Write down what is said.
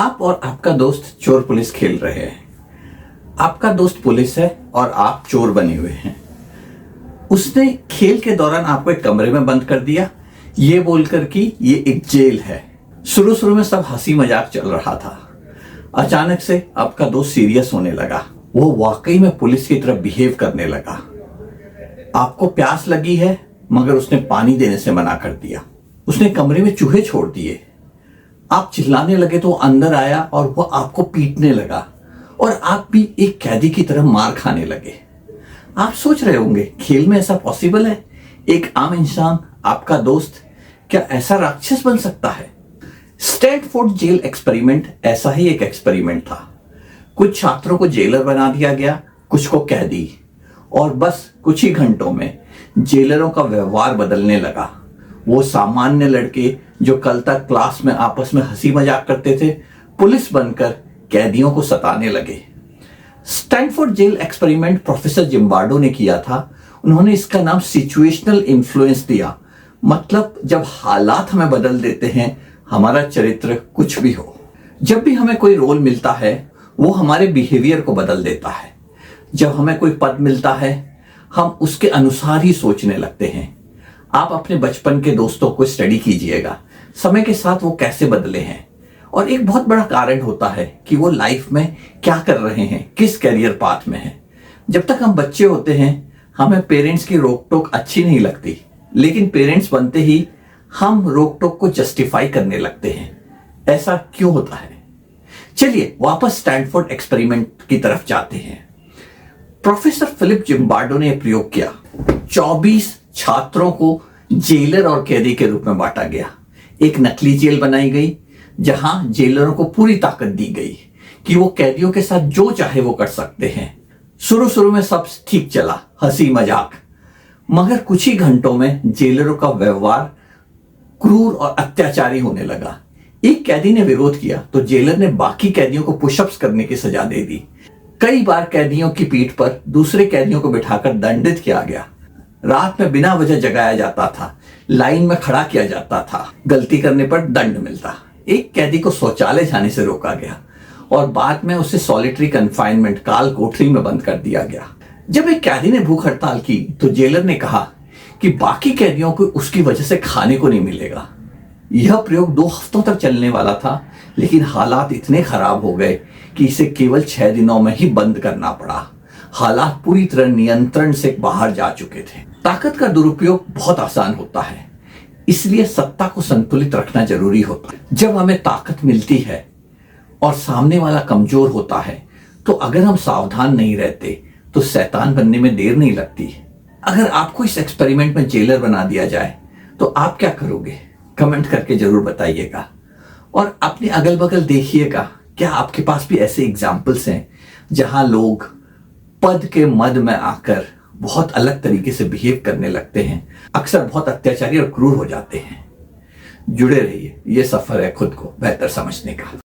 आप और आपका दोस्त चोर पुलिस खेल रहे हैं। आपका दोस्त पुलिस है और आप चोर बने हुए हैं। उसने खेल के दौरान आपको एक कमरे में बंद कर दिया, ये बोलकर कि ये एक जेल है। शुरू शुरू में सब हंसी मजाक चल रहा था। अचानक से आपका दोस्त सीरियस होने लगा। वो वाकई में पुलिस की तरफ बिहेव करने लगा। आपको प्यास लगी है मगर उसने पानी देने से मना कर दिया। उसने कमरे में चूहे छोड़ दिए। आप चिल्लाने लगे तो अंदर आया और वो आपको पीटने लगा और आप भी एक कैदी की तरह मार खाने लगे। आप सोच रहे होंगे खेल में ऐसा पॉसिबल है? एक आम इंसान, आपका दोस्त, क्या ऐसा राक्षस बन सकता है? स्टैनफोर्ड जेल एक्सपेरिमेंट ऐसा ही एक एक्सपेरिमेंट था। कुछ छात्रों को जेलर बना दिया गया, कुछ को कैदी, और बस कुछ ही घंटों में जेलरों का व्यवहार बदलने लगा। वो सामान्य लड़के जो कल तक क्लास में आपस में हंसी मजाक करते थे, पुलिस बनकर कैदियों को सताने लगे। Stanford jail experiment professor Zimbardo ने किया था। उन्होंने इसका नाम सिचुएशनल इन्फ्लुएंस दिया। मतलब जब हालात हमें बदल देते हैं, हमारा चरित्र कुछ भी हो। जब भी हमें कोई रोल मिलता है वो हमारे बिहेवियर को बदल देता है। जब हमें कोई पद मिलता है हम उसके अनुसार ही सोचने लगते हैं। आप अपने बचपन के दोस्तों को स्टडी कीजिएगा, समय के साथ वो कैसे बदले हैं, और एक बहुत बड़ा कारण होता है कि वो लाइफ में क्या कर रहे हैं, किस कैरियर पाथ में हैं। जब तक हम बच्चे होते हैं हमें पेरेंट्स की रोक टोक अच्छी नहीं लगती, लेकिन पेरेंट्स बनते ही हम रोक टोक को जस्टिफाई करने लगते हैं। ऐसा क्यों होता है? चलिए वापस स्टैनफोर्ड एक्सपेरिमेंट की तरफ जाते हैं। प्रोफेसर फिलिप जिम्बार्डो ने प्रयोग किया। 24 छात्रों को जेलर और कैदी के रूप में बांटा गया। एक नकली जेल बनाई गई जहां जेलरों को पूरी ताकत दी गई कि वो कैदियों के साथ जो चाहे वो कर सकते हैं। शुरू शुरू में सब ठीक चला, हंसी मजाक, मगर कुछ ही घंटों में जेलरों का व्यवहार क्रूर और अत्याचारी होने लगा। एक कैदी ने विरोध किया तो जेलर ने बाकी कैदियों को पुशअप्स करने की सजा दे दी। कई बार कैदियों की पीठ पर दूसरे कैदियों को बिठाकर दंडित किया गया। रात में बिना वजह जगाया जाता था, लाइन में खड़ा किया जाता था, गलती करने पर दंड मिलता। एक कैदी को शौचालय जाने से रोका गया और बाद में उसे सॉलिटरी कन्फाइनमेंट, काल कोठरी में बंद कर दिया गया। जब एक कैदी ने भूख हड़ताल की तो जेलर ने कहा कि बाकी कैदियों को उसकी वजह से खाने को नहीं मिलेगा। यह प्रयोग 2 हफ्तों तक चलने वाला था, लेकिन हालात इतने खराब हो गए कि इसे केवल 6 दिनों में ही बंद करना पड़ा। हालात पूरी तरह नियंत्रण से बाहर जा चुके थे। ताकत का दुरुपयोग बहुत आसान होता है, इसलिए सत्ता को संतुलित रखना जरूरी होता है। जब हमें ताकत मिलती है और सामने वाला कमजोर होता है तो अगर हम सावधान नहीं रहते तो शैतान बनने में देर नहीं लगती। अगर आपको इस एक्सपेरिमेंट में जेलर बना दिया जाए तो आप क्या करोगे? कमेंट करके जरूर बताइएगा और अपने अगल बगल देखिएगा, क्या आपके पास भी ऐसे एग्जाम्पल्स हैं जहां लोग पद के मद में आकर बहुत अलग तरीके से बिहेव करने लगते हैं, अक्सर बहुत अत्याचारी और क्रूर हो जाते हैं। जुड़े रहिए, ये सफर है खुद को बेहतर समझने का।